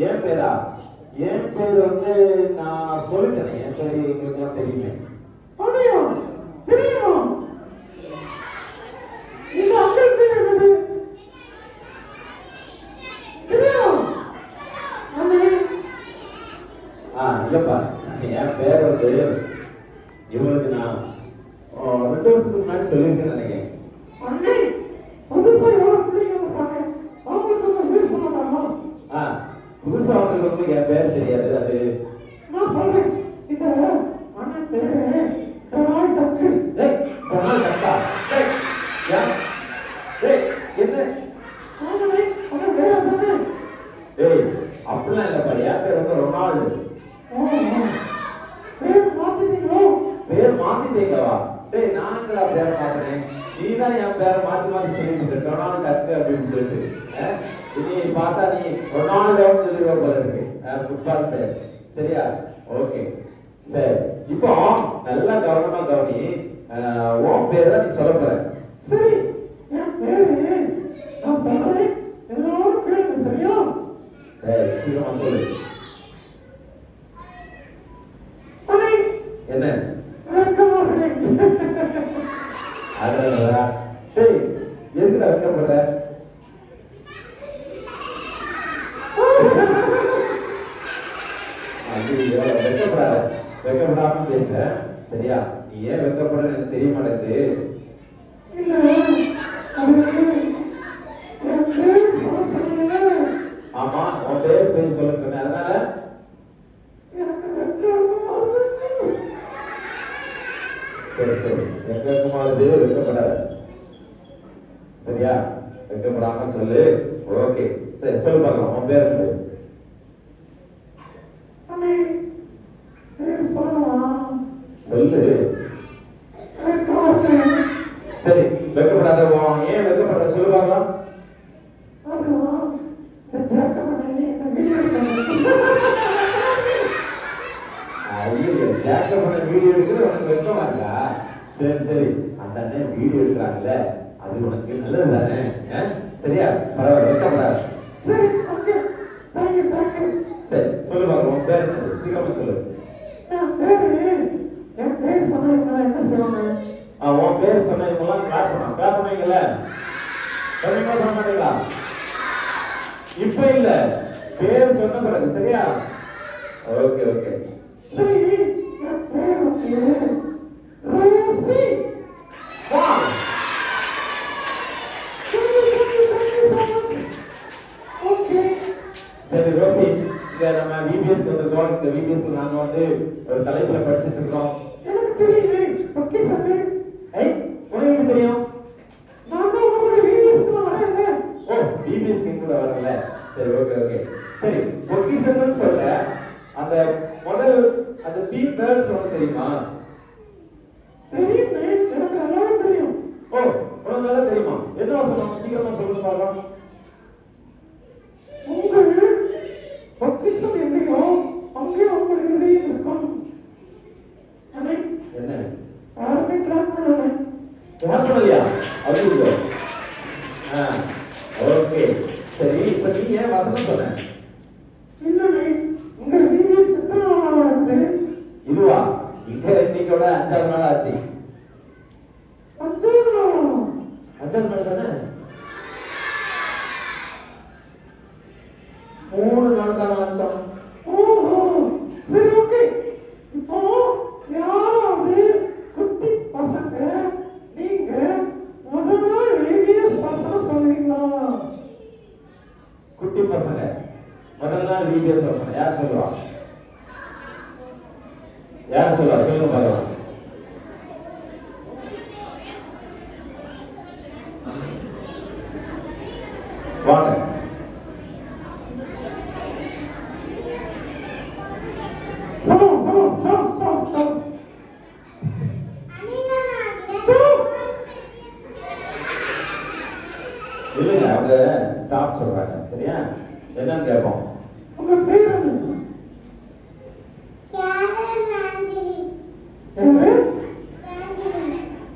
என் பேரா? என் பேர் வந்து நான் சொல்லிட்டேன். என் பேரு எங்களுக்கு தெரியுமே. தெரியும். இந்த அங்கிள் பேர் என்னது? தெரியும். இல்லப்பா, என் பேர் வந்து இவங்களுக்கு நான் 2 வருஷத்துக்கு முன்னாடி சொல்லியிருக்கேன்னு நினைக்கிறேன். புதுசா எவ்வளவு பிள்ளைங்க இருக்காங்க, அவங்களுக்கு பேர் சொல்ல மாட்டாமா? புதுசா அவங்களுக்கு என் பேர் தெரியாது. அது நான் சொல்றேன். இந்த அண்ணன் பேரு டொனால்ட் டக்கு. டொனால்ட் டக்கா? என்ன அப்படிலாம் இல்லப்பா. என் பேர் வந்து ரொனால்டு. பேர் மாத்திட்டீங்களோ? பேர் மாத்திட்டீங்களா? நாங்களா பேரை மாத்தினேன்? நீதான் என் பேரை மாத்தி மாத்தி சொல்லிட்டு டொனால்ட் டக்கு அப்படின்னு சொல்லிட்டு நீ பார்த்தா நீ ரொனால்டோன்னு சொல்லிடுவ போல இருக்கு. ஃபுட்பால் பேர். சரியா? ஓகே சரி. இப்போ நல்லா கவனமா கவனி. உன் பேர் தான் நீ சொல்ல போற. சரி, என் பேரு நான் சொல்றேன், எல்லாரும் கேளுங்க. சரியா? சரி, சீக்கிரமா சொல்லு. என்ன? எதுக்குடா வெக்கப்படுற? வெக்கப்படாத, வெக்கப்படாம பேச. சரியா? நீ ஏன் வெக்கப்படுற எனக்கு தெரிய மாட்டேங்குது. ஆமா, உன் பேர் சொல்ல சொன்னேன். அதனால சரி சரி, வெக்கமானது வெக்கப்படாத. சரியா? வெக்கப்படாம சொல்லு. ஓகே சரி, சொல்லு பார்க்கலாம். உன் பேர் என்ன? சொல்லு. சரி, வெக்கப்படாத. ஏன் வெக்கப்படுற? சொல்லு பார்க்கலாம். வீடியோ எடுக்கிறது உனக்கு வெக்கமா இருக்கா? சரி சரி, அந்த அண்ணன் வீடியோ எடுக்கிறாங்கல்ல, அது உனக்கு நல்லது தானே? சரியா? பரவாயில்ல, வெக்கப்படாது. சரி ஓகே, தேங்க்யூ தேங்க்யூ. சரி சொல்லு பார்க்கலாம். உன் பேர் என்ன? சீக்கிரமா சொல்லு. என் பேர் சொன்னீங்கன்னா என்ன செய்வாங்க? உன் பேர் சொன்னீங்கலாம் கிளாப் பண்ணலாம். கிளாப் பண்ணுவீங்கல்ல? கண்டிப்பா பண்ண மாட்டீங்களா? இப்ப இல்ல, பேர் சொன்ன பிறகு. சரியா? ஓகே ஓகே சரி. என் பேர் வந்து ரோசி. ஓகே சரி ரோசி, இங்க நம்ம விபிஎஸ் வந்திருக்கோம். இந்த விபிஎஸ் நாங்க வந்து ஒரு தலைப்புல படிச்சிட்டு இருக்கோம். எனக்கு தெரியும். பொக்கிஷம். உனக்கு தெரியும்? நான் தான் உங்களோட விபிஎஸ்க்கு வரேன். ஓ, விபிஎஸ்க்கு கூட வரல. சரி ஓகே ஓகே சரி. பொக்கிஷம்னு சொல்ற அந்த முதல் அந்த தீம் வேர்ட்ஸ் உனக்கு தெரியுமா? தெரியும், எனக்கு நல்லா தெரியும். ஓ, உனக்கு நல்லா தெரியுமா? என்ன வசனம்? சீக்கிரமா சொல்லுங்க பார்க்கலாம். உங்கள் பொக்கிஷம் எங்கேயோ அங்கே உங்கள் இதயம் இருக்கும். என்ன? யாருமே கிளாப் பண்ணல. கிளாப் பண்ணலையா? அது ஓகே சரி. இப்ப நீ ஏன் வசனம் சொன்ன? இல்லையே, உங்க விபிஎஸ் எத்தனை நாள் நடக்குது? இதுவா? இங்க இன்னைக்கோட 5வது நாள் ஆச்சு. 5வது நாள்? 5வது நாள் தானே? 3 நாள் தான் ஆச்சு. ஓஹோ சரி ஓகே. இப்போ யாராவது குட்டி பசங்க நீங்க முதல் நாள் விபிஎஸ் பசங்க சொல்றீங்களா? குட்டி பசங்க முதல் நாள் விபிஎஸ் பசங்க யார் சொல்லுவா? யார் சொல்லுவா? சொல்லுங்க பார்க்கலாம். வாங்க. இல்லைங்க, அவங்க ஸ்டாப் சொல்றாங்க. சரியா? என்னன்னு கேட்போம். உங்க பேர் என்ன?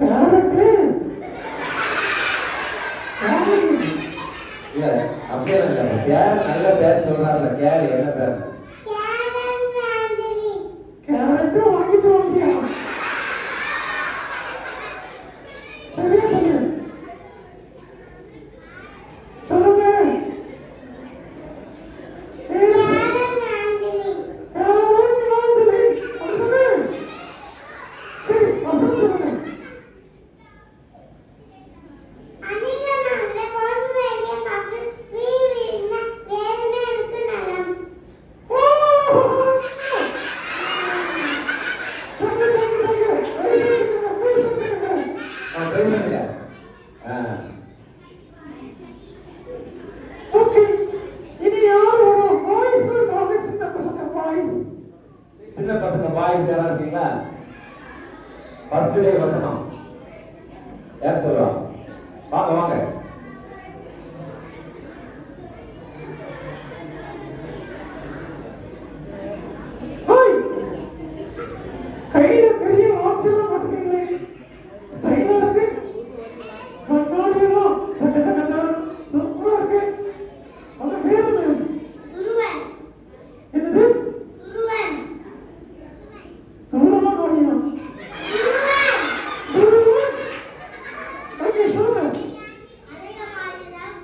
கேரட்டு இல்ல அப்படியே இல்ல பேர் நல்ல பேர் சொல்றாருல கேள் என்ன பேர் கேரட்டு வாங்கிட்டு வந்தியா சரியா சொல்லு சொல்லுங்க சின்ன பசங்க பாய்ஸ் யாரா இருக்கீங்களா ஃபர்ஸ்ட் டே வசனம் யார் சொல்றா வாங்க வாங்க கையில பெரிய ஆக்சிஜன் போட்டுருக்கீங்களே ஸ்டைலா இருக்கு கண்ணாடியெல்லாம் சக்க சக்க சக்க சூப்பரா இருக்கு அது பேர் என்ன துருவன் என்னது துருவன் துருவமா பாடியா துருவன் ஓகே சொல்லுங்க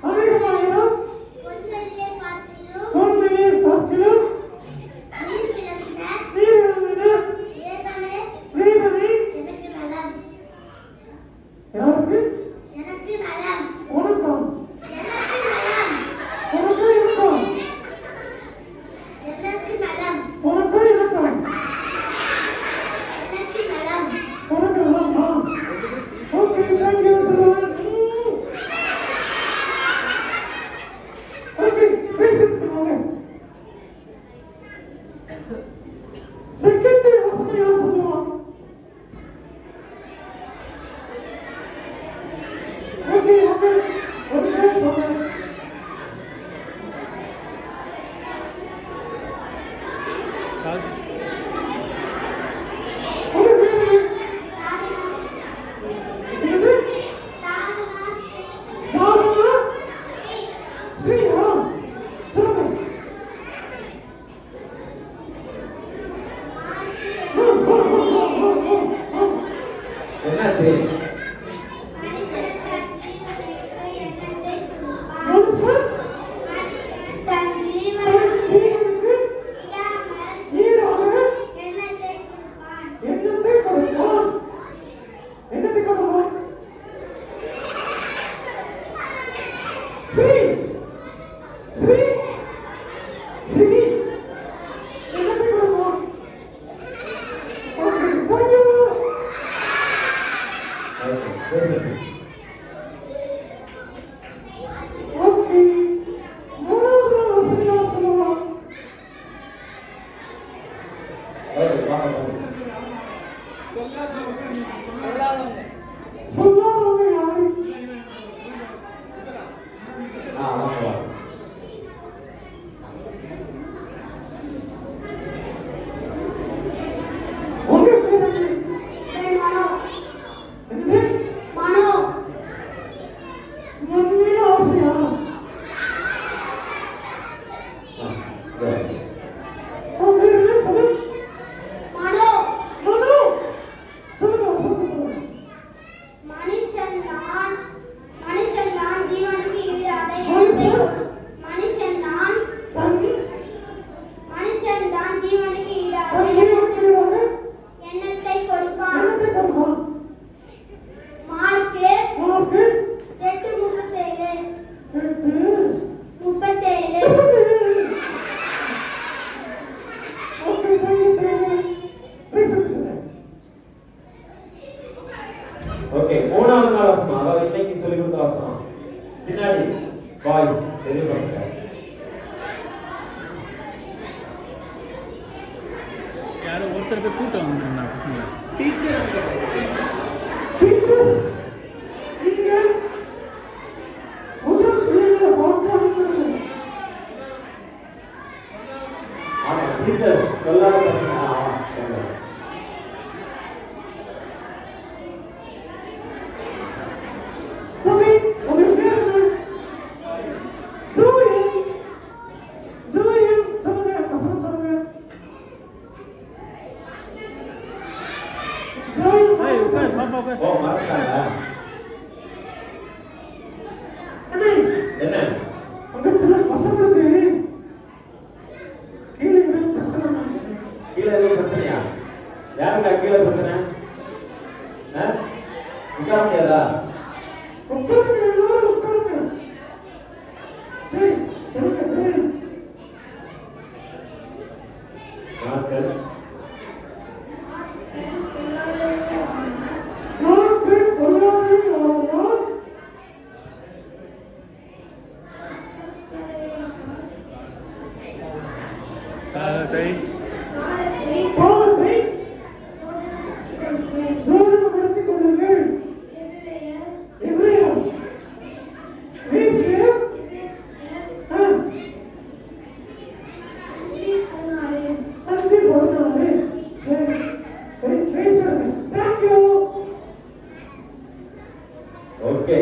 அநேகமாயிரம் பொன்வெளியை பார்க்கிலும் பொன்வெளியை பார்க்கிலும் நீர் விளங்கின நீர் விளங்கின வேதமே வேதமே எனக்கு நலம் யாருக்கு எனக்கு நலம் உனக்கும் எனக்கு நலம் உனக்கும் இருக்கும் எனக்கு நலம் உனக்கும் இருக்கும் எனக்கு நலம் உனக்கு நலமா ஓகே தேங்க்யூ துருவன் ஓகே பேசிட்டு வாங்க செகண்ட் வசனம் யார் சொல்லுவான் ஓகே ஓகே ஒரு பேர் சொல்றேன் ஒரு பேர் என்னது சாரதா ஸ்ரீயா சொல்லுங்க என்னாச்சு மனுஷன் தன் ஜீவன் தன் ஜீவனுக்கு ஈடாக எண்ணத்தை கொடுப்பான் எண்ணத்தை கொடுப்பான் எண்ணத்தை கொடுப்பான் ஸ்ரீ ஸ்ரீ ஸ்ரீ எண்ணத்தை கொடுப்பான் ஓகே தேங்க்யூ ஓகே பேசுங்க ஓகே மூணாவது வசனம் யார் சொல்லுவான் ஓகே வாங்க வாங்க சொல்லாதவங்க யாரு வாங்க வாங்க உங்க பேர் என்ன? மனோ என்னது மனோ உண்மையில ஆசையா உன் பேர் என்ன சொல்லு மனோ மனு சொல்லுங்க வசனத்தை சொல்லுங்க மனுஷன் தான் ஜீவனுக்கு ஈடாக மனுஷன்? மனுஷன் தான் தன் மனுஷன் தான் ஜீவனுக்கு ஈடாக தன் ஜீவனுக்கு ஈடாக எண்ணத்தை கொடுப்பான் எண்ணத்தை கொடுப்பான் மார்க்கு உனக்கு 8:37 எட்டு 37 ஓகே தேங்க்யூ பேசுங்க ஓகே மூணாவது நாள் வசனம் அதாவது இன்னைக்கு சொல்லி கொடுத்த வசனம் பின்னாடி பாய்ஸ் பெரிய பசங்க யாரோ ஒருத்தர் போய் கூட்டம் வந்துருந்தாங்க பசங்க டீச்சர்ஸ் நீங்க முதல் பிள்ளைகளை பார்க்காதீங்க ஆமா டீச்சர்ஸ் சொல்லாத பசங்க உட்கார முடியாதா? உட்காருங்க, எல்லாரும் உட்காருங்க. சரி, சொல்லுங்க, சரி. நாட்கள் நாட்கள் பொல்லாதவை ஆவதால் காலத்தை பாவத்தை ரோதனப்படுத்திக் கொள்ளுங்கள். எபிரேயர் எபேசியர் 5:16. சரி, சரி, சரி, thank you. ஓகே